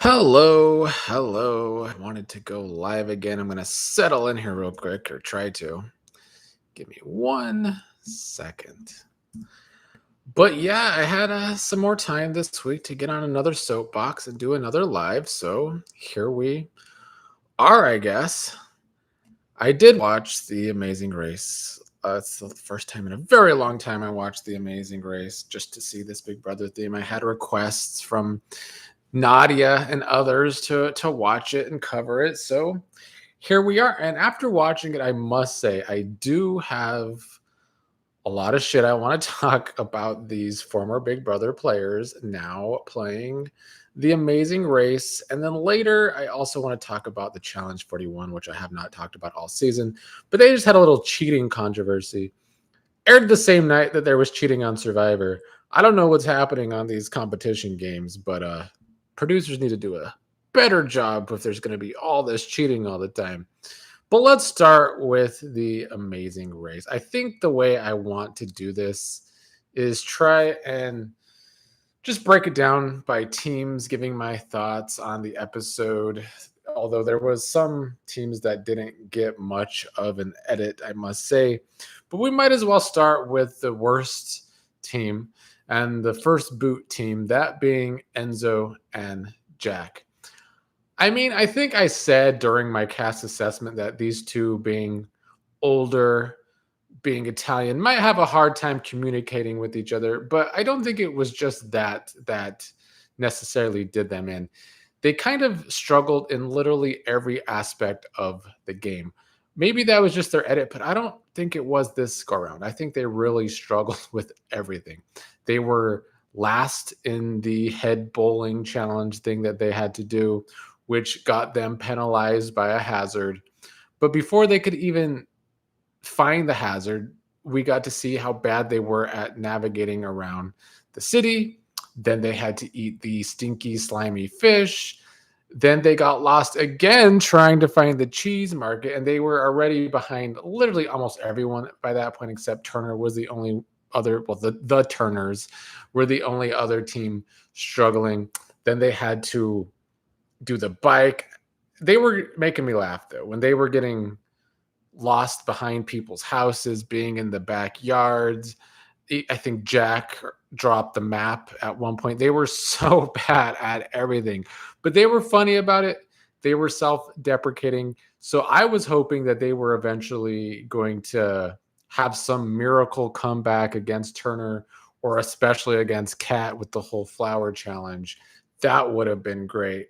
Hello. I wanted to go live again. I'm going to settle in here real quick or try to. Give me 1 second. But yeah, I had some more time this week to get on another soapbox and do another live. So here we are, I guess. I did watch The Amazing Race. It's the first time in a very long time I watched The Amazing Race just to see this Big Brother theme. I had requests from Nadia and others to watch it and cover it. So here we are. And after watching it, I must say I do have a lot of shit I want to talk about these former Big Brother players now playing the Amazing Race. And then later, I also want to talk about the Challenge 41, which I have not talked about all season. But they just had a little cheating controversy. Aired the same night that there was cheating on Survivor. I don't know what's happening on these competition games, but producers need to do a better job if there's going to be all this cheating all the time. But let's start with the Amazing Race. I think the way I want to do this is try and just break it down by teams, giving my thoughts on the episode. Although there was some teams that didn't get much of an edit, I must say. But we might as well start with the worst team and the first boot team, that being Enzo and Jack. I mean, I think I said during my cast assessment that these two, being older, being Italian, might have a hard time communicating with each other, but I don't think it was just that necessarily did them in. They kind of struggled in literally every aspect of the game. Maybe that was just their edit, but I don't think it was this go around. I think they really struggled with everything. They were last in the head bowling challenge thing that they had to do, which got them penalized by a hazard. But before they could even find the hazard, we got to see how bad they were at navigating around the city. Then they had to eat the stinky, slimy fish. Then they got lost again trying to find the cheese market, and they were already behind literally almost everyone by that point, except Turner was the only other, well, the Turners were the only other team struggling. Then they had to do the bike. They were making me laugh though when they were getting lost behind people's houses, being in the backyards. I think Jack dropped the map at one point. They were so bad at everything, but they were funny about it. They were self-deprecating. So I was hoping that they were eventually going to have some miracle comeback against Turner, or especially against Kat with the whole flower challenge. That would have been great.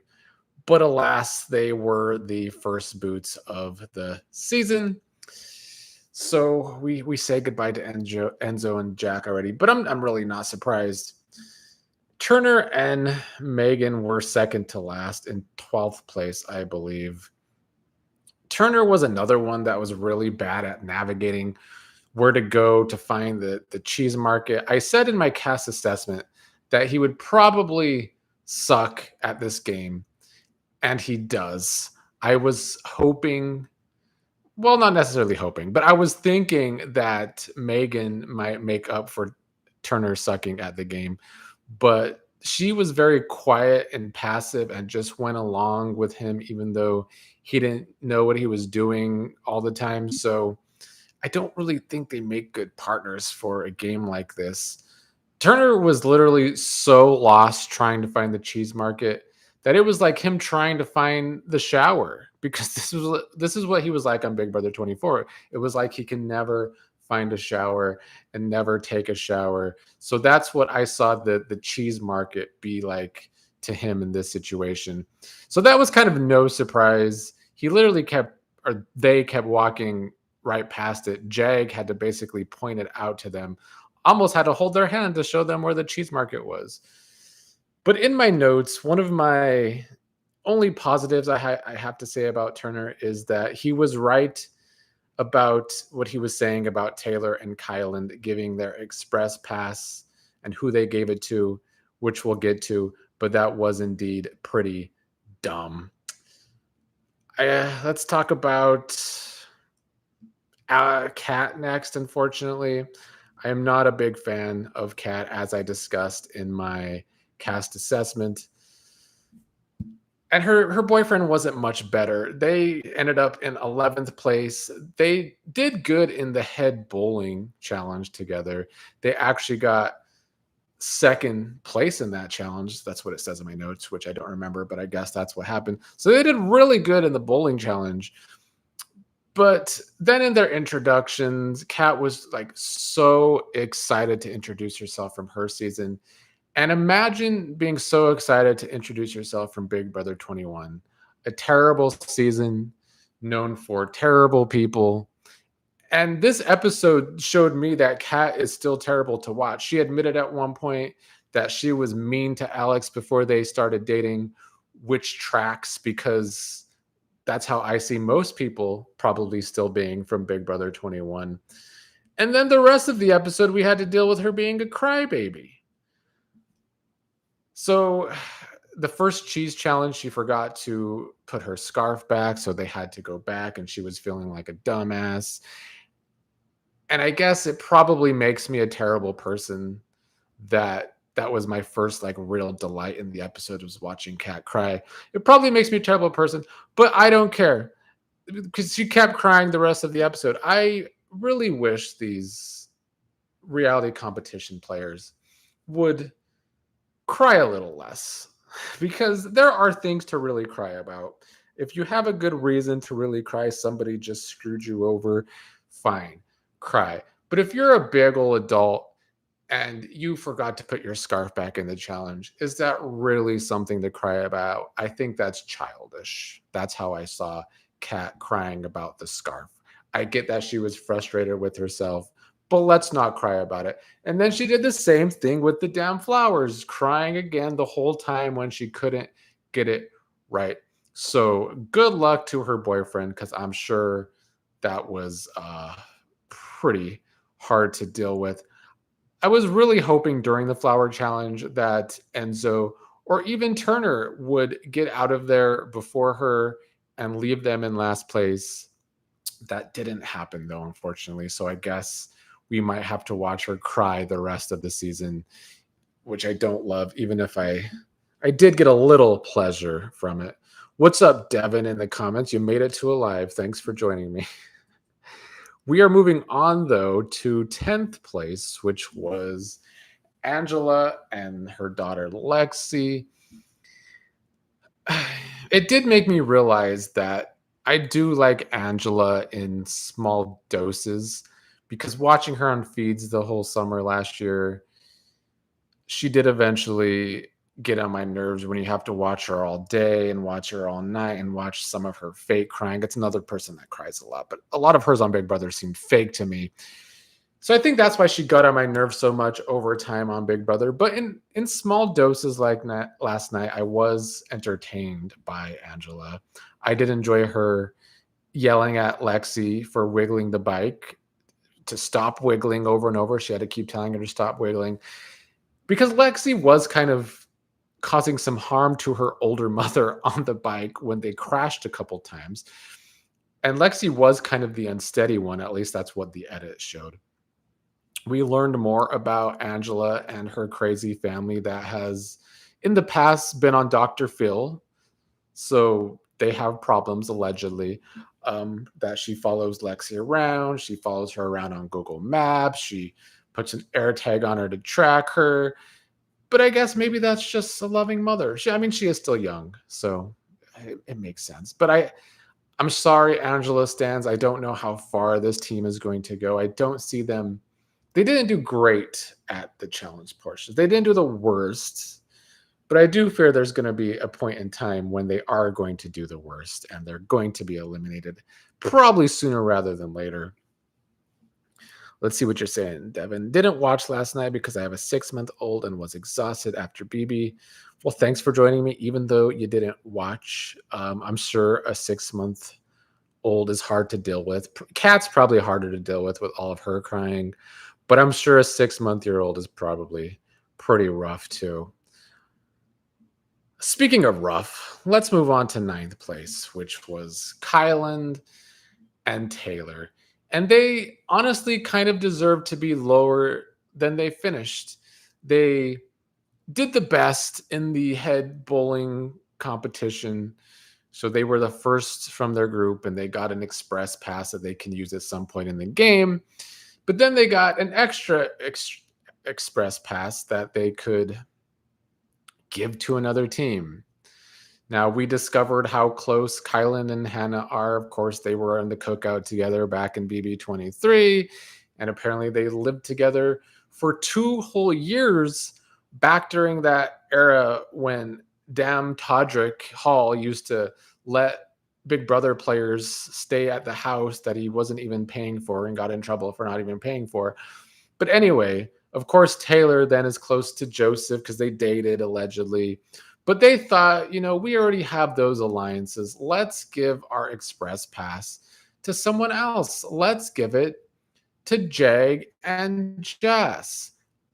But alas, they were the first boots of the season. So we say goodbye to Enzo and Jack already, but I'm really not surprised. Turner and Megan were second to last in 12th place, I believe. Turner was another one that was really bad at navigating where to go to find the cheese market. I said in my cast assessment that he would probably suck at this game, and he does. I was hoping, well, not necessarily hoping, but I was thinking that Megan might make up for Turner sucking at the game. But she was very quiet and passive and just went along with him, even though he didn't know what he was doing all the time. So I don't really think they make good partners for a game like this. Turner was literally so lost trying to find the cheese market that it was like him trying to find the shower, because this is what he was like on Big Brother 24. It was like he can never find a shower and never take a shower. So that's what I saw the cheese market be like to him in this situation. So that was kind of no surprise. He literally kept, or they kept walking right past it. Jag had to basically point it out to them, almost had to hold their hand to show them where the cheese market was. But in my notes, one of my only positives I have to say about Turner is that he was right about what he was saying about Taylor and Kyland giving their express pass and who they gave it to, which we'll get to. But that was indeed pretty dumb. Let's talk about Kat next. Unfortunately, I am not a big fan of Kat, as I discussed in my cast assessment. And her boyfriend wasn't much better. They ended up in 11th place. They did good in the head bowling challenge together. They actually got second place in that challenge. That's what it says in my notes, which I don't remember, but I guess that's what happened. So they did really good in the bowling challenge. But then in their introductions, Kat was like so excited to introduce herself from her season. And imagine being so excited to introduce yourself from Big Brother 21, a terrible season known for terrible people. And this episode showed me that Kat is still terrible to watch. She admitted at one point that she was mean to Alex before they started dating, which tracks because that's how I see most people probably still being from Big Brother 21. And then the rest of the episode, we had to deal with her being a crybaby. So the first cheese challenge, she forgot to put her scarf back, so they had to go back, and she was feeling like a dumbass. And I guess it probably makes me a terrible person that was my first like real delight in the episode was watching Kat cry. It probably makes me a terrible person, but I don't care because she kept crying the rest of the episode. I really wish these reality competition players would cry a little less because there are things to really cry about. If you have a good reason to really cry, somebody just screwed you over, fine, cry. But if you're a big old adult and you forgot to put your scarf back in the challenge, is that really something to cry about? I think that's childish. That's how I saw Kat crying about the scarf. I get that she was frustrated with herself, but let's not cry about it. And then she did the same thing with the damn flowers, crying again the whole time when she couldn't get it right. So good luck to her boyfriend because I'm sure that was pretty hard to deal with. I was really hoping during the flower challenge that Enzo or even Turner would get out of there before her and leave them in last place. That didn't happen though, unfortunately. So I guess we might have to watch her cry the rest of the season, which I don't love, even if I did get a little pleasure from it. What's up, Devin, in the comments? You made it to alive. Thanks for joining me. We are moving on, though, to 10th place, which was Angela and her daughter, Lexi. It did make me realize that I do like Angela in small doses because watching her on feeds the whole summer last year, she did eventually get on my nerves when you have to watch her all day and watch her all night and watch some of her fake crying. It's another person that cries a lot, but a lot of hers on Big Brother seemed fake to me. So I think that's why she got on my nerves so much over time on Big Brother. But in small doses like last night, I was entertained by Angela. I did enjoy her yelling at Lexi for wiggling the bike to stop wiggling over and over. She had to keep telling her to stop wiggling because Lexi was kind of causing some harm to her older mother on the bike when they crashed a couple times. And Lexi was kind of the unsteady one, at least that's what the edit showed. We learned more about Angela and her crazy family that has in the past been on Dr. Phil. So they have problems allegedly. That she follows Lexi around. She follows her around on Google Maps. She puts an air tag on her to track her. But I guess maybe that's just a loving mother. She is still young, so it makes sense. But I'm sorry, Angela stands. I don't know how far this team is going to go. I don't see them. They didn't do great at the challenge portions. They didn't do the worst, but I do fear there's going to be a point in time when they are going to do the worst and they're going to be eliminated, probably sooner rather than later. Let's see what you're saying, Devin. Didn't watch last night because I have a 6-month-old and was exhausted after BB. Well, thanks for joining me, even though you didn't watch. I'm sure a 6-month-old is hard to deal with. Kat's probably harder to deal with all of her crying, but I'm sure a 6-month-old is probably pretty rough too. Speaking of rough, let's move on to 9th place, which was Kyland and Taylor. And they honestly kind of deserve to be lower than they finished. They did the best in the head bowling competition. So they were the first from their group and they got an express pass that they can use at some point in the game. But then they got an express pass that they could give to another team. Now, we discovered how close Kylan and Hannah are. Of course, they were in the cookout together back in BB23, and apparently they lived together for 2 whole years back during that era when damn Todrick Hall used to let Big Brother players stay at the house that he wasn't even paying for and got in trouble for not even paying for. But anyway, of course, Taylor then is close to Joseph because they dated allegedly. But they thought, we already have those alliances. Let's give our express pass to someone else. Let's give it to Jag and Jess.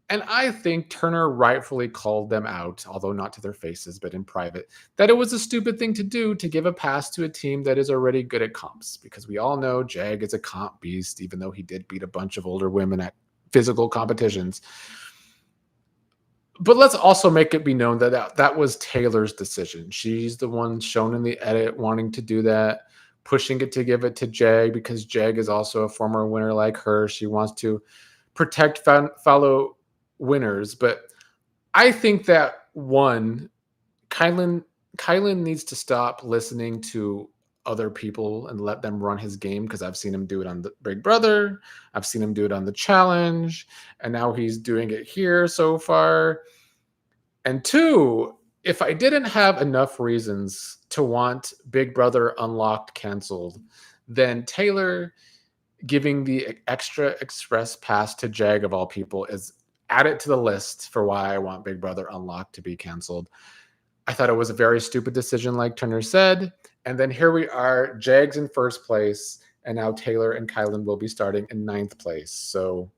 And I think Turner rightfully called them out, although not to their faces, but in private, that it was a stupid thing to do to give a pass to a team that is already good at comps. Because we all know Jag is a comp beast, even though he did beat a bunch of older women at physical competitions. But let's also make it be known that was Taylor's decision. She's the one shown in the edit wanting to do that, pushing it to give it to Jag because Jag is also a former winner like her. She wants to protect fellow winners. But I think that Kylan needs to stop listening to other people and let them run his game because I've seen him do it on the Big Brother. I've seen him do it on the challenge. And now he's doing it here so far. And 2, if I didn't have enough reasons to want Big Brother Unlocked canceled, then Taylor giving the extra express pass to Jag of all people is added to the list for why I want Big Brother Unlocked to be canceled. I thought it was a very stupid decision, like Turner said. And then here we are, Jag's in first place, and now Taylor and Kylan will be starting in 9th place. So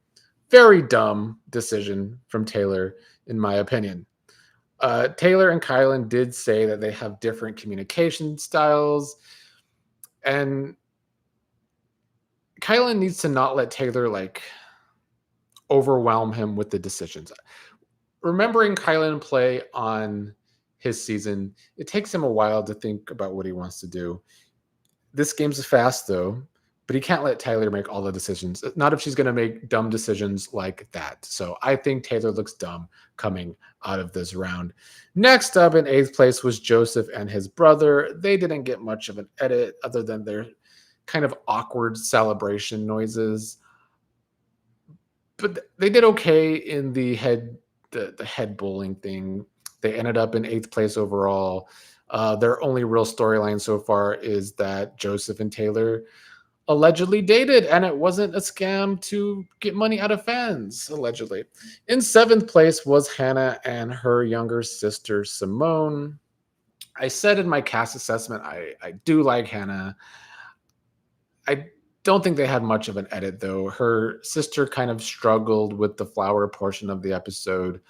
very dumb decision from Taylor, in my opinion. Taylor and Kylan did say that they have different communication styles, and Kylan needs to not let Taylor overwhelm him with the decisions. Remembering Kylan play on his season, it takes him a while to think about what he wants to do. This game's fast though, but he can't let Taylor make all the decisions. Not if she's going to make dumb decisions like that. So I think Taylor looks dumb coming out of this round. Next up in 8th place was Joseph and his brother. They didn't get much of an edit other than their kind of awkward celebration noises. But they did okay in the head bowling thing. They ended up in 8th place overall. Their only real storyline so far is that Joseph and Taylor allegedly dated, and it wasn't a scam to get money out of fans, allegedly. In 7th place was Hannah and her younger sister, Simone. I said in my cast assessment, I do like Hannah. I don't think they had much of an edit, though. Her sister kind of struggled with the flower portion of the episode,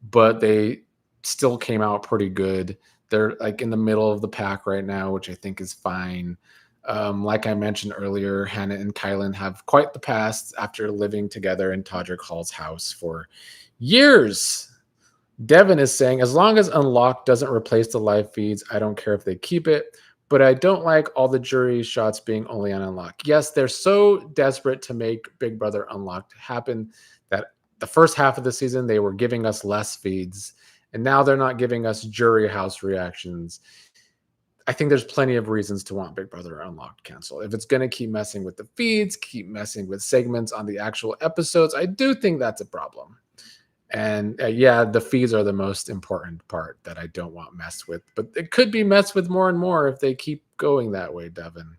but they still came out pretty good. They're in the middle of the pack right now, which I think is fine. Like I mentioned earlier, Hannah and Kylan have quite the past after living together in Todrick Hall's house for years. Devin is saying, as long as Unlocked doesn't replace the live feeds, I don't care if they keep it, but I don't like all the jury shots being only on Unlocked. Yes, they're so desperate to make Big Brother Unlocked happen that the first half of the season, they were giving us less feeds, and now they're not giving us jury house reactions. I think there's plenty of reasons to want Big Brother Unlocked canceled. If it's going to keep messing with the feeds, keep messing with segments on the actual episodes, I do think that's a problem. And yeah, the feeds are the most important part that I don't want messed with. But it could be messed with more and more if they keep going that way, Devin.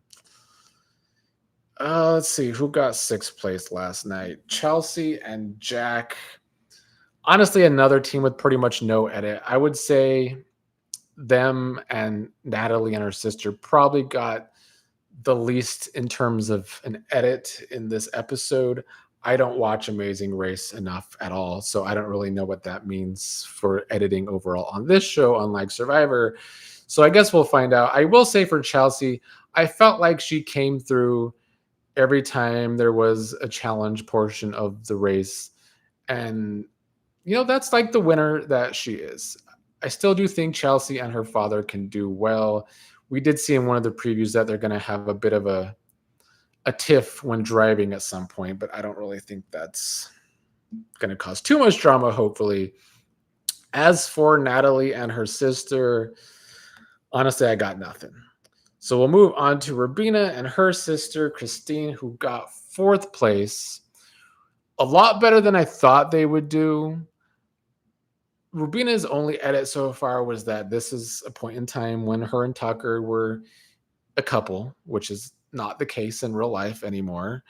Let's see. Who got 6th place last night? Chelsea and Jack. Honestly, another team with pretty much no edit. I would say them and Natalie and her sister probably got the least in terms of an edit in this episode. I don't watch Amazing Race enough at all, so I don't really know what that means for editing overall on this show, unlike Survivor. So I guess we'll find out. I will say for Chelsea, I felt like she came through every time there was a challenge portion of the race. And, that's like the winner that she is. I still do think Chelsea and her father can do well. We did see in one of the previews that they're going to have a bit of a tiff when driving at some point, but I don't really think that's going to cause too much drama, hopefully. As for Natalie and her sister, honestly, I got nothing. So we'll move on to Rubina and her sister, Christine, who got fourth place. A lot better than I thought they would do. Rubina's only edit so far was that this is a point in time when her and Tucker were a couple, which is not the case in real life anymore.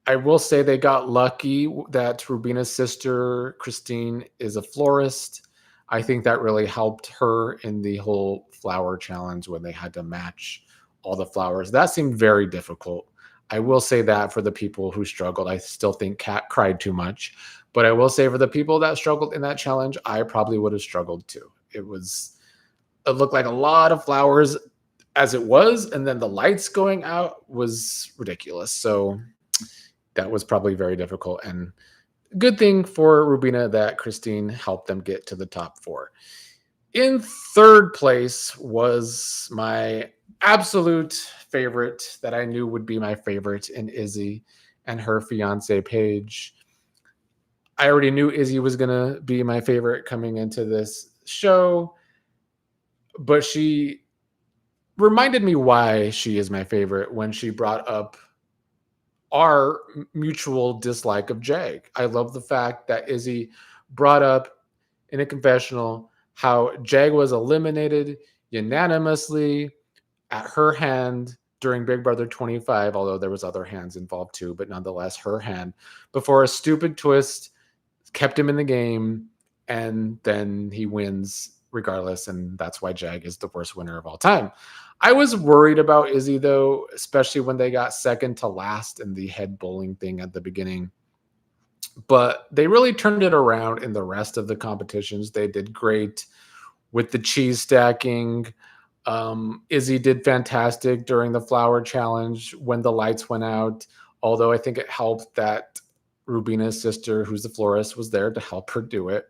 I will say they got lucky that Rubina's sister, Christine, is a florist. I think that really helped her in the whole flower challenge when they had to match all the flowers. That seemed very difficult. I will say that for the people who struggled, I still think Kat cried too much. But I will say for the people that struggled in that challenge, I probably would have struggled too. It looked like a lot of flowers as it was, and then the lights going out was ridiculous. So that was probably very difficult. And good thing for Rubina that Christine helped them get to the top four. In third place was my absolute favorite that I knew would be my favorite in Izzy and her fiance Paige. I already knew Izzy was going to be my favorite coming into this show, but she reminded me why she is my favorite when she brought up our mutual dislike of Jag. I love the fact that Izzy brought up in a confessional how Jag was eliminated unanimously at her hand during Big Brother 25, although there was other hands involved too, but nonetheless her hand, before a stupid twist kept him in the game, and then he wins regardless, and that's why Jag is the worst winner of all time. I was worried about Izzy, though, especially when they got second to last in the head bowling thing at the beginning. But they really turned it around in the rest of the competitions. They did great with the cheese stacking. Izzy did fantastic during the flower challenge when the lights went out, although I think it helped that Rubina's sister, who's the florist, was there to help her do it.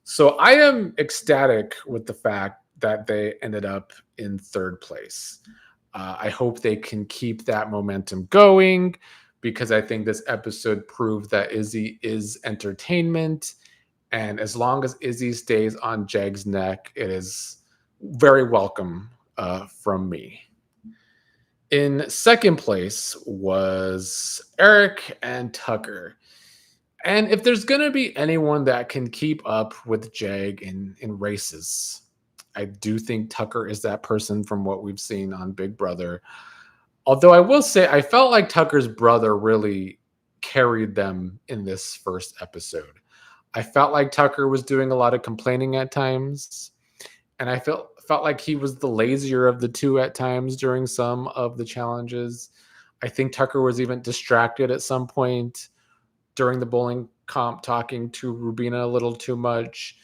So I am ecstatic with the fact that they ended up in third place. I hope they can keep that momentum going because I think this episode proved that Izzy is entertainment. And as long as Izzy stays on Jag's neck, it is very welcome from me. In second place was Eric and Tucker. And if there's going to be anyone that can keep up with Jag in races, I do think Tucker is that person from what we've seen on Big Brother. Although I will say, I felt like Tucker's brother really carried them in this first episode. I felt like Tucker was doing a lot of complaining at times. And I felt like he was the lazier of the two at times during some of the challenges. I think Tucker was even distracted at some point during the bowling comp, talking to Rubina a little too much.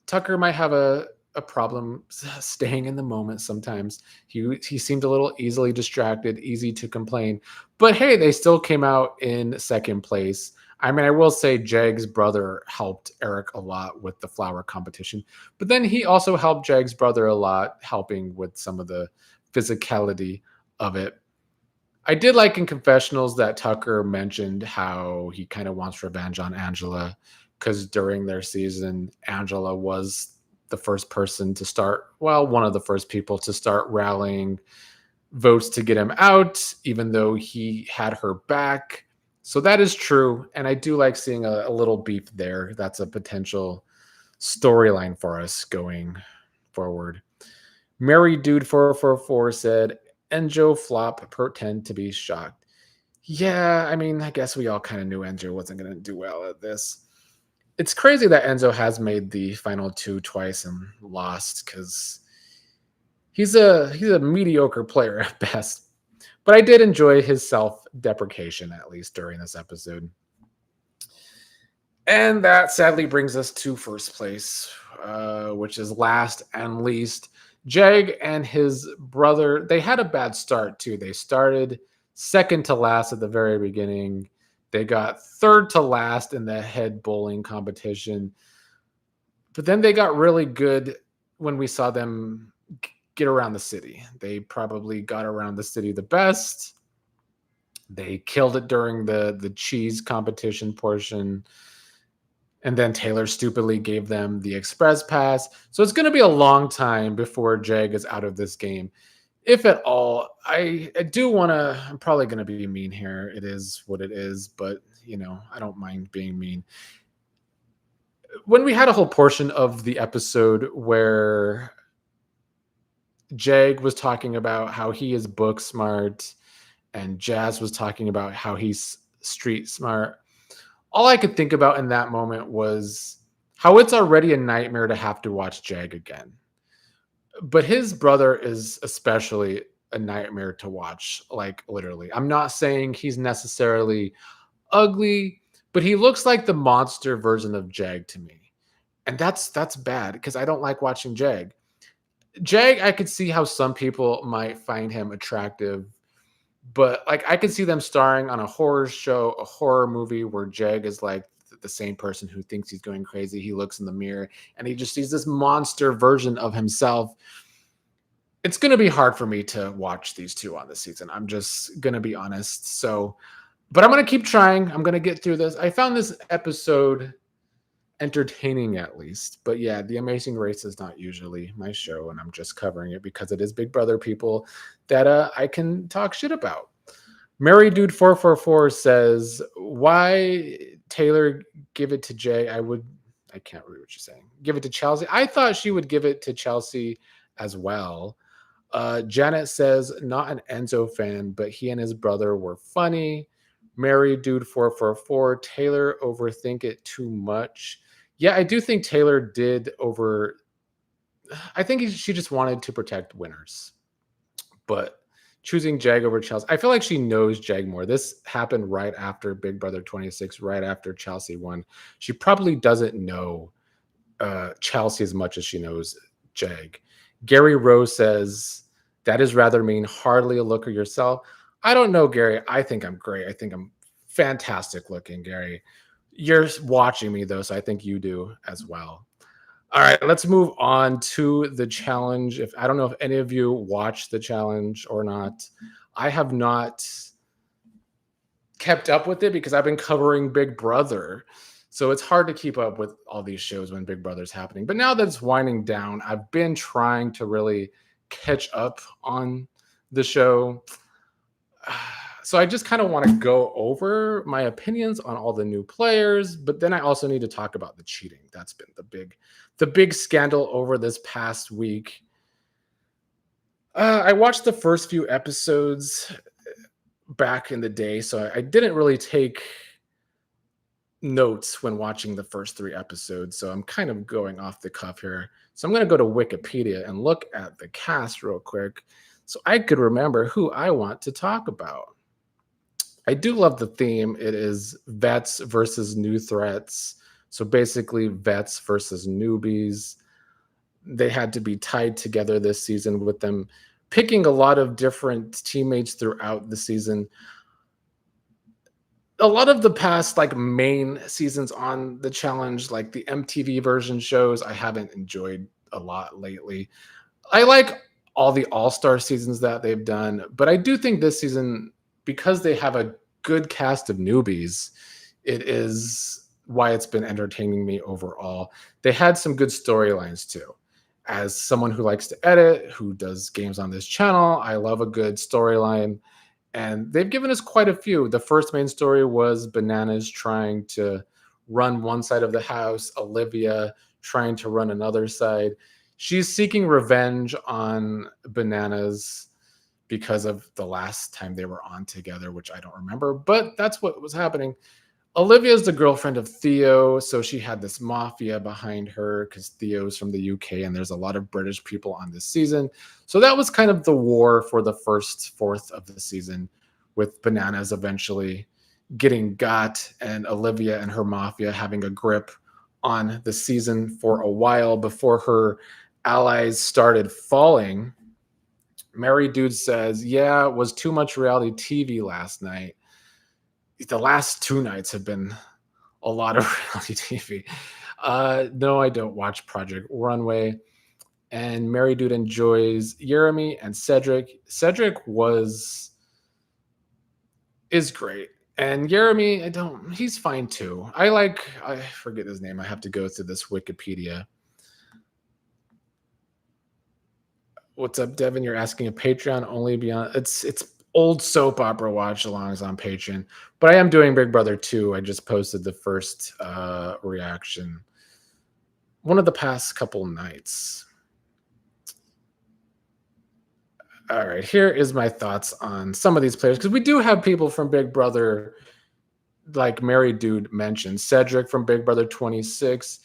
Tucker might have a problem staying in the moment sometimes. He seemed a little easily distracted, easy to complain. But hey, they still came out in second place. I mean, I will say Jag's brother helped Eric a lot with the flower competition. But then he also helped Jag's brother a lot, helping with some of the physicality of it. I did like in confessionals that Tucker mentioned how he kind of wants revenge on Angela because during their season, Angela was the first person to start, well, one of the first people to start rallying votes to get him out, even though he had her back. So that is true. And I do like seeing a little beef there. That's a potential storyline for us going forward. Mary Dude 444 said, Enjo flop pretend to be shocked. Yeah, I mean, I guess we all kind of knew Enzo wasn't going to do well at this. It's crazy that Enzo has made the final two twice and lost because he's a mediocre player at best. But I did enjoy his self-deprecation, at least during this episode. And that sadly brings us to first place, which is last and least. Jag and his brother, they had a bad start too. They started second to last at the very beginning. They got third to last in the head bowling competition. But then they got really good when we saw them get around the city. They probably got around the city the best. They killed it during the cheese competition portion. And then Taylor stupidly gave them the express pass. So it's going to be a long time before Jag is out of this game, if at all. I do want to, I'm probably going to be mean here. It is what it is, but I don't mind being mean. When we had a whole portion of the episode where Jag was talking about how he is book smart and Jazz was talking about how he's street smart, all I could think about in that moment was how it's already a nightmare to have to watch Jag again. But his brother is especially a nightmare to watch, like literally. I'm not saying he's necessarily ugly, but he looks like the monster version of Jag to me. And that's bad because I don't like watching Jag. Jag, I could see how some people might find him attractive, but like I could see them starring on a horror show, a horror movie where Jag is like the same person who thinks he's going crazy. He looks in the mirror and he just sees this monster version of himself. It's going to be hard for me to watch these two on this season. I'm just going to be honest. So, but I'm going to keep trying. I'm going to get through this. I found this episode entertaining at least. But yeah, The Amazing Race is not usually my show, and I'm just covering it because it is Big Brother people that I can talk shit about. Mary Dude 444 says, "Why Taylor give it to Jay? I can't read what you're saying. Give it to Chelsea. I thought she would give it to Chelsea as well." Janet says, "Not an Enzo fan, but he and his brother were funny." Mary Dude 444, Taylor overthink it too much. Yeah, I do think Taylor did over. I think she just wanted to protect winners, but choosing Jag over Chelsea, I feel like she knows Jag more. This happened right after Big Brother 26, right after Chelsea won. She probably doesn't know Chelsea as much as she knows Jag. Gary Rose says, "That is rather mean. Hardly a looker yourself." I don't know, Gary. I think I'm great. I think I'm fantastic looking, Gary. You're watching me, though, so I think you do as well. All right, let's move on to the challenge. If I don't know if any of you watched the challenge or not. I have not kept up with it because I've been covering Big Brother. So it's hard to keep up with all these shows when Big Brother's happening. But now that it's winding down, I've been trying to really catch up on the show. So I just kind of want to go over my opinions on all the new players, but then I also need to talk about the cheating. That's been the big scandal over this past week. I watched the first few episodes back in the day, so I didn't really take notes when watching the first 3 episodes, so I'm kind of going off the cuff here. So I'm going to go to Wikipedia and look at the cast real quick so I could remember who I want to talk about. I do love the theme. It is vets versus new threats. So basically vets versus newbies. They had to be tied together this season with them picking a lot of different teammates throughout the season. A lot of the past like main seasons on the challenge, like the MTV version shows, I haven't enjoyed a lot lately. I like all the all-star seasons that they've done, but I do think this season, because they have a good cast of newbies, it is why it's been entertaining me overall. They had some good storylines too. As someone who likes to edit, who does games on this channel, I love a good storyline. And they've given us quite a few. The first main story was Bananas trying to run one side of the house, Olivia trying to run another side. She's seeking revenge on Bananas because of the last time they were on together, which I don't remember, but that's what was happening. Olivia is the girlfriend of Theo, so she had this mafia behind her because Theo's from the UK and there's a lot of British people on this season. So that was kind of the war for the first fourth of the season, with Bananas eventually getting got and Olivia and her mafia having a grip on the season for a while before her allies started falling. Mary Dude says, "Yeah, it was too much reality TV last night." The last 2 nights have been a lot of reality TV. No, I don't watch Project Runway. And Mary Dude enjoys Jeremy and Cedric. Cedric is great. And Jeremy, I don't he's fine too. I forget his name. I have to go through this Wikipedia. What's up, Devin? You're asking a Patreon only beyond it's old soap opera watch alongs on Patreon. But I am doing Big Brother 2. I just posted the first reaction one of the past couple nights. All right, here is my thoughts on some of these players because we do have people from Big Brother, like Mary Dude mentioned, Cedric from Big Brother 26.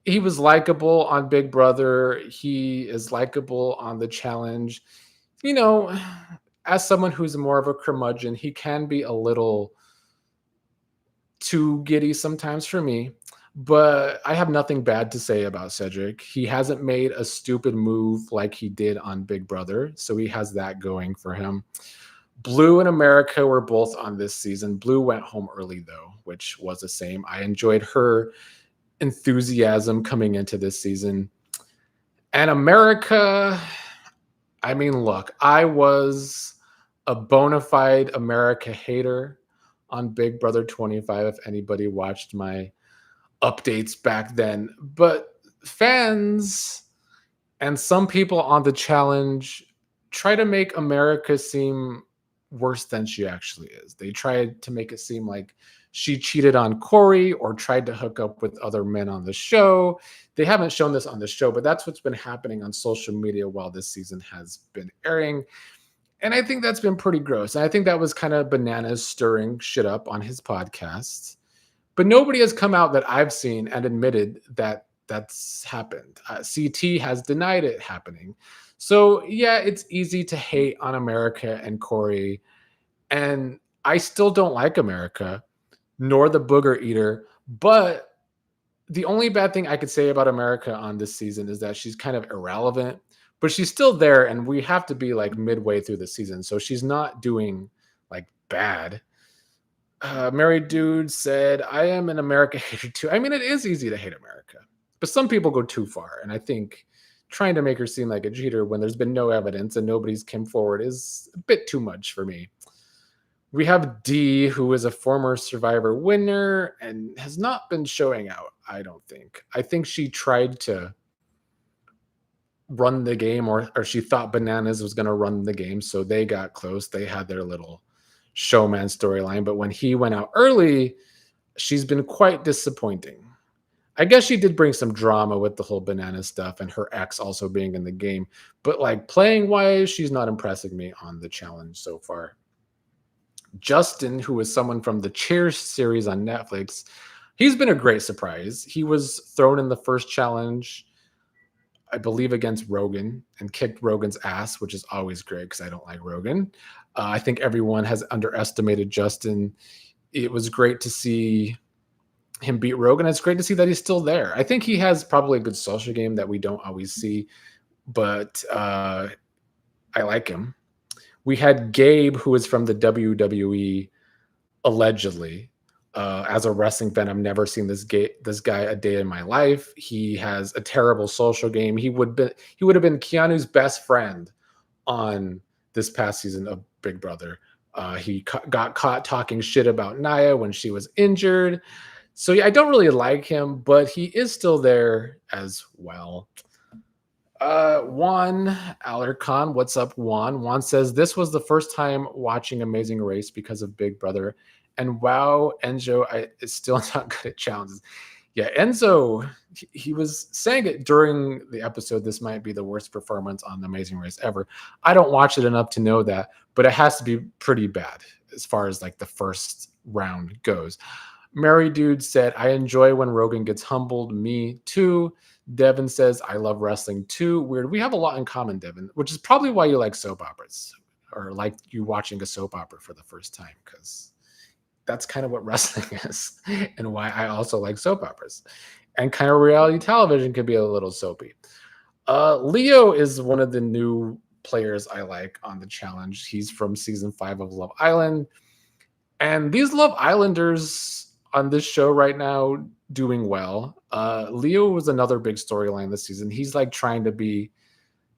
He was likable on Big Brother. He is likable on the challenge. You know, as someone who's more of a curmudgeon, he can be a little too giddy sometimes for me. But I have nothing bad to say about Cedric. He hasn't made a stupid move like he did on Big Brother, so he has that going for him. Blue and America were both on this season. Blue went home early, though, which was the same. I enjoyed her enthusiasm coming into this season. And America, I mean, look, I was a bona fide America hater on Big Brother 25, if anybody watched my updates back then. But fans and some people on the challenge try to make America seem worse than she actually is. They tried to make it seem like she cheated on Corey or tried to hook up with other men on the show. They haven't shown this on the show, but that's what's been happening on social media while this season has been airing. And I think that's been pretty gross. And I think that was kind of Bananas stirring shit up on his podcast. But nobody has come out that I've seen and admitted that that's happened. CT has denied it happening. So, yeah, it's easy to hate on America and Corey. And I still don't like America, nor the booger eater. But the only bad thing I could say about America on this season is that she's kind of irrelevant, but she's still there. And we have to be like midway through the season. So she's not doing like bad. Mary Dude said, I am an America hater too. I mean, it is easy to hate America, but some people go too far. And I think trying to make her seem like a cheater when there's been no evidence and nobody's come forward is a bit too much for me. We have D, who is a former Survivor winner and has not been showing out, I don't think. I think she tried to run the game or she thought Bananas was going to run the game. So they got close. They had their little showman storyline. But when he went out early, she's been quite disappointing. I guess she did bring some drama with the whole banana stuff and her ex also being in the game. But like playing wise, she's not impressing me on the challenge so far. Justin, who is someone from the Cheers series on Netflix, he's been a great surprise. He was thrown in the first challenge, I believe, against Rogan and kicked Rogan's ass, which is always great because I don't like Rogan. I think everyone has underestimated Justin. It was great to see him beat Rogan. It's great to see that he's still there. I think he has probably a good social game that we don't always see, but I like him. We had Gabe, who is from the WWE, allegedly. As a wrestling fan, I've never seen this guy a day in my life. He has a terrible social game. He would have been Keanu's best friend on this past season of Big Brother. He got caught talking shit about Nia when she was injured. So yeah, I don't really like him, but he is still there as well. Juan Alarcon, what's up, Juan? Juan says, this was the first time watching Amazing Race because of Big Brother. And wow, Enzo is still not good at challenges. Yeah, Enzo, he was saying it during the episode, this might be the worst performance on Amazing Race ever. I don't watch it enough to know that, but it has to be pretty bad as far as like the first round goes. Mary Dude said, I enjoy when Rogan gets humbled. Me too. Devin says, I love wrestling too. Weird. We have a lot in common, Devin, which is probably why you like soap operas or like you watching a soap opera for the first time, because that's kind of what wrestling is and why I also like soap operas. And kind of reality television can be a little soapy. Leo is one of the new players I like on the challenge. He's from season 5 of Love Island. And these Love Islanders on this show right now, doing well. Leo was another big storyline this season. He's like trying to be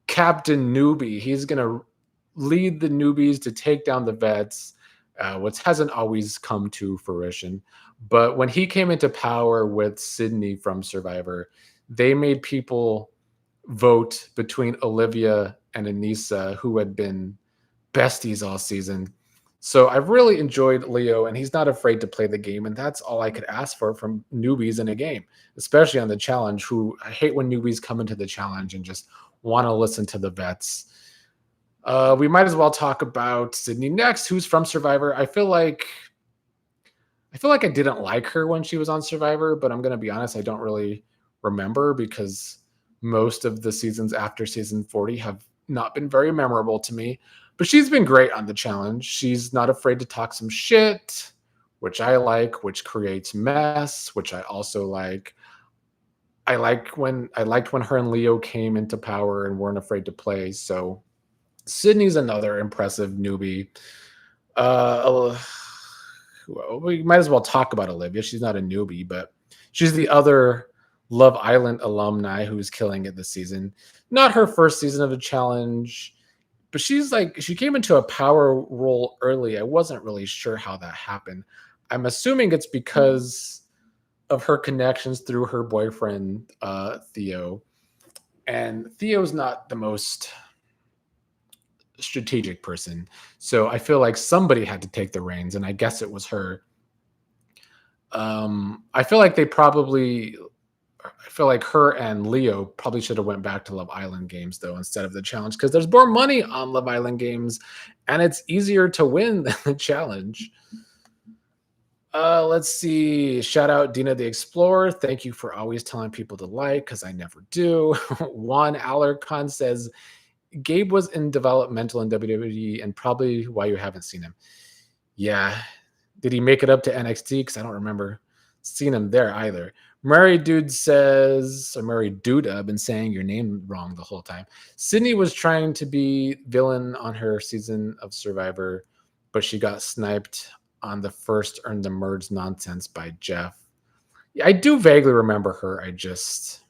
Captain Newbie. He's gonna lead the newbies to take down the vets, which hasn't always come to fruition. But when he came into power with Sydney from Survivor, they made people vote between Olivia and Anissa, who had been besties all season. So I've really enjoyed Leo, and he's not afraid to play the game, and that's all I could ask for from newbies in a game, especially on the challenge. Who I hate when newbies come into the challenge and just want to listen to the vets. We might as well talk about Sydney next, who's from Survivor. I feel like I didn't like her when she was on Survivor, but I'm gonna be honest, I don't really remember because most of the seasons after season 40 have not been very memorable to me. But she's been great on the challenge. She's not afraid to talk some shit, which I like, which creates mess, which I also like. I liked when her and Leo came into power and weren't afraid to play. So Sydney's another impressive newbie. Uh, well, we might as well talk about Olivia. She's not a newbie, but she's the other Love Island alumni who's killing it this season. Not her first season of the challenge, but she came into a power role early. I wasn't really sure how that happened. I'm assuming it's because of her connections through her boyfriend, Theo. And Theo's not the most strategic person. So I feel like somebody had to take the reins, and I guess it was her. I feel like her and Leo probably should have went back to Love Island games though instead of the challenge because there's more money on Love Island games and it's easier to win than the challenge. Let's see. Shout out Dina the Explorer. Thank you for always telling people to like because I never do. Juan Alarcon says Gabe was in developmental in WWE and probably why you haven't seen him. Yeah. Did he make it up to NXT? Because I don't remember seeing him there either. Murray Dude says, or Murray Duda, I've been saying your name wrong the whole time. Sydney was trying to be villain on her season of Survivor, but she got sniped on the first Earn the Merge nonsense by Jeff. Yeah, I do vaguely remember her. She's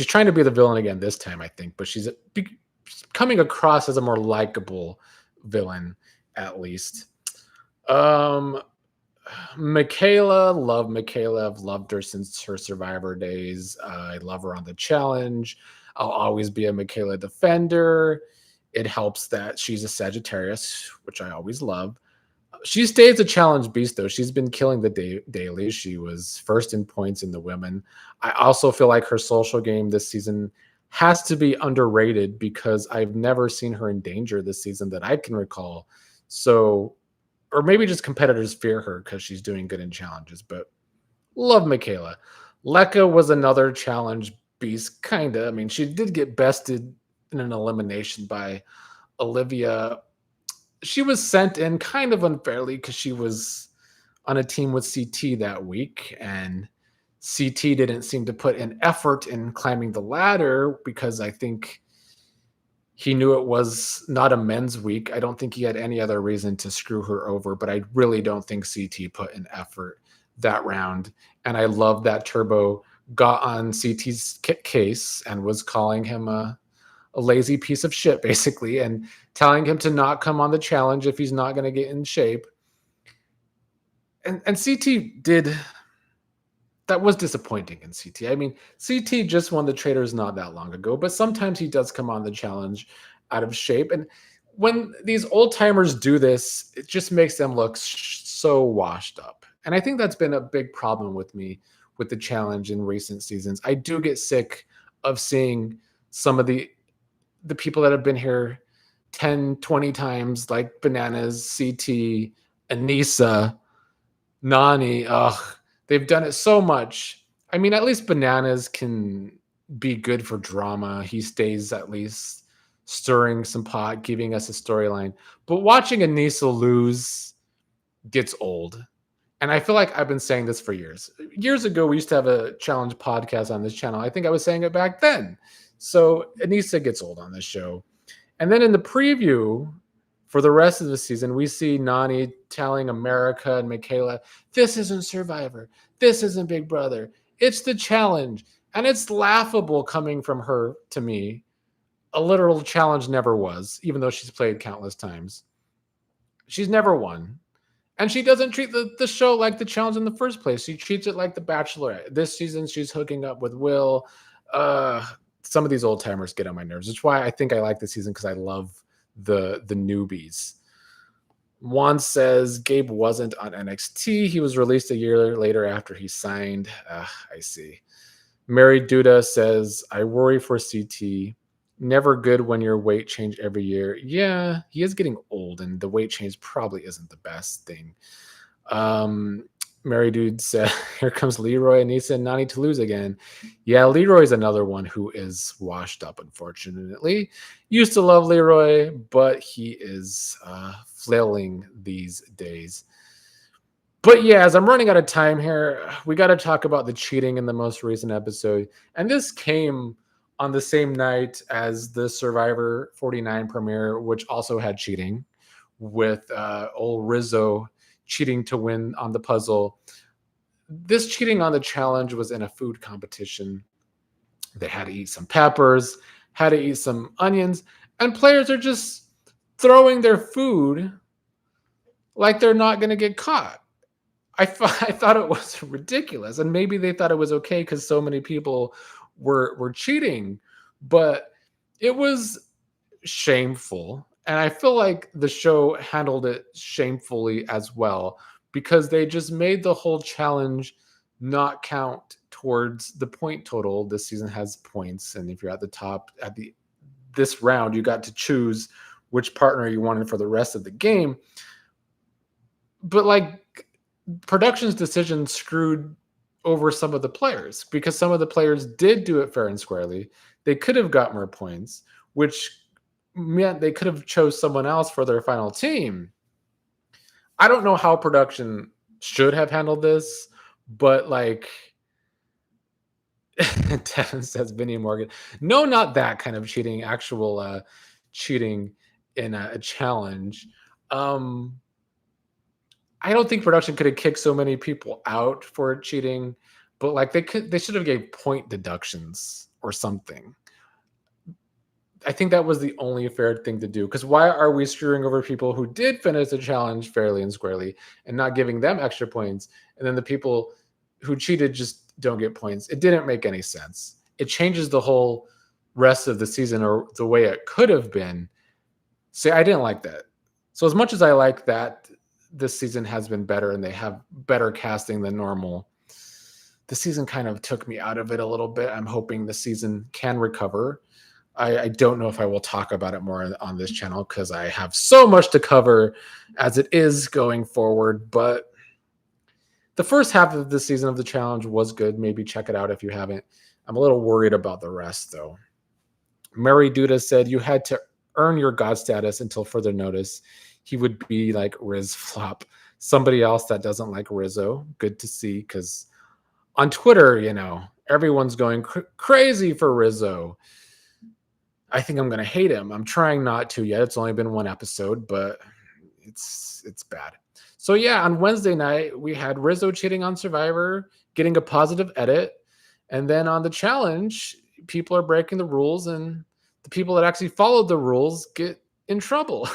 trying to be the villain again this time, I think, but she's coming across as a more likable villain, at least. Michaela, love Michaela. I've loved her since her Survivor days. I love her on the challenge. I'll always be a Michaela defender. It helps that she's a Sagittarius, which I always love. She stays a challenge beast, though. She's been killing the daily. She was first in points in the women. I also feel like her social game this season has to be underrated because I've never seen her in danger this season that I can recall. So, or maybe just competitors fear her because she's doing good in challenges, but love Michaela. Lekka was another challenge beast, kind of. I mean, she did get bested in an elimination by Olivia. She was sent in kind of unfairly because she was on a team with CT that week, and CT didn't seem to put an effort in climbing the ladder because I think he knew it was not a men's week. I don't think he had any other reason to screw her over, but I really don't think CT put an effort that round. And I love that Turbo got on CT's case and was calling him a lazy piece of shit, basically, and telling him to not come on the challenge if he's not going to get in shape. And CT did. That was disappointing in CT. I mean, CT just won the Traders not that long ago, but sometimes he does come on the challenge out of shape. And when these old timers do this, it just makes them look so washed up. And I think that's been a big problem with me with the challenge in recent seasons. I do get sick of seeing some of the people that have been here 10, 20 times, like Bananas, CT, Anissa, Nani. Ugh, they've done it so much. I mean, at least Bananas can be good for drama. He stays at least stirring some pot, giving us a storyline. But watching Anissa lose gets old. And I feel like I've been saying this for years. Years ago, we used to have a challenge podcast on this channel. I think I was saying it back then. So Anissa gets old on this show. And then in the preview, For the rest of the season, we see Nani telling America and Michaela, this isn't Survivor. This isn't Big Brother. It's the challenge. And it's laughable coming from her to me. A literal challenge never was, even though she's played countless times. She's never won. And she doesn't treat the show like the challenge in the first place. She treats it like the Bachelorette. This season, she's hooking up with Will. Some of these old timers get on my nerves. That's why I think I like this season, because I love the newbies. Juan says Gabe wasn't on NXT. He was released a year later after he signed. I see. Mary Duda says, I worry for CT. Never good when your weight change every year. Yeah, he is getting old, and the weight change probably isn't the best thing. Mary Dude said, here comes Leroy, Anissa, and Nani to lose again. Yeah, Leroy's another one who is washed up, unfortunately. Used to love Leroy, but he is flailing these days. But yeah, as I'm running out of time here, we got to talk about the cheating in the most recent episode. And this came on the same night as the Survivor 49 premiere, which also had cheating, with old Rizzo cheating to win on the puzzle. This cheating on the challenge was in a food competition. They had to eat some peppers, had to eat some onions, and players are just throwing their food like they're not going to get caught. I thought it was ridiculous, and maybe they thought it was okay because so many people were cheating, but it was shameful. And I feel like the show handled it shamefully as well, because they just made the whole challenge not count towards the point total. This season has points, and if you're at the top at this round, you got to choose which partner you wanted for the rest of the game. But like, production's decision screwed over some of the players, because some of the players did do it fair and squarely. They could have got more points, which meant they could have chose someone else for their final team. I don't know how production should have handled this, but like, Devin says, Vinny Morgan. No, not that kind of cheating, actual cheating in a challenge. I don't think production could have kicked so many people out for cheating, but like they should have gave point deductions or something. I think that was the only fair thing to do, because why are we screwing over people who did finish the challenge fairly and squarely and not giving them extra points, and then the people who cheated just don't get points? It didn't make any sense. It changes the whole rest of the season, or the way it could have been. See, I didn't like that. So as much as I like that this season has been better and they have better casting than normal, the season kind of took me out of it a little bit. I'm hoping the season can recover. I don't know if I will talk about it more on this channel, because I have so much to cover as it is going forward. But the first half of the season of the challenge was good. Maybe check it out if you haven't. I'm a little worried about the rest, though. Mary Duda said you had to earn your god status until further notice. He would be like Riz Flop, somebody else that doesn't like Rizzo. Good to see, because on Twitter, everyone's going crazy for Rizzo. I think I'm going to hate him. I'm trying not to yet. It's only been one episode, but it's bad. So yeah, on Wednesday night, we had Rizzo cheating on Survivor, getting a positive edit. And then on the challenge, people are breaking the rules, and the people that actually followed the rules get in trouble.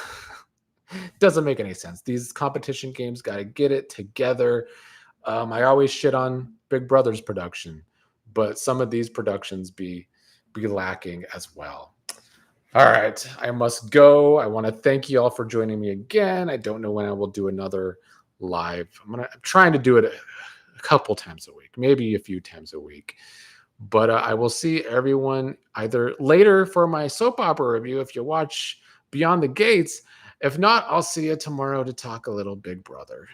Doesn't make any sense. These competition games got to get it together. I always shit on Big Brother's production, but some of these productions be lacking as well. All right, I must go. I want to thank you all for joining me again. I don't know when I will do another live. I'm trying to do it a couple times a week, maybe a few times a week. But I will see everyone either later for my soap opera review if you watch Beyond the Gates. If not, I'll see you tomorrow to talk a little Big Brother.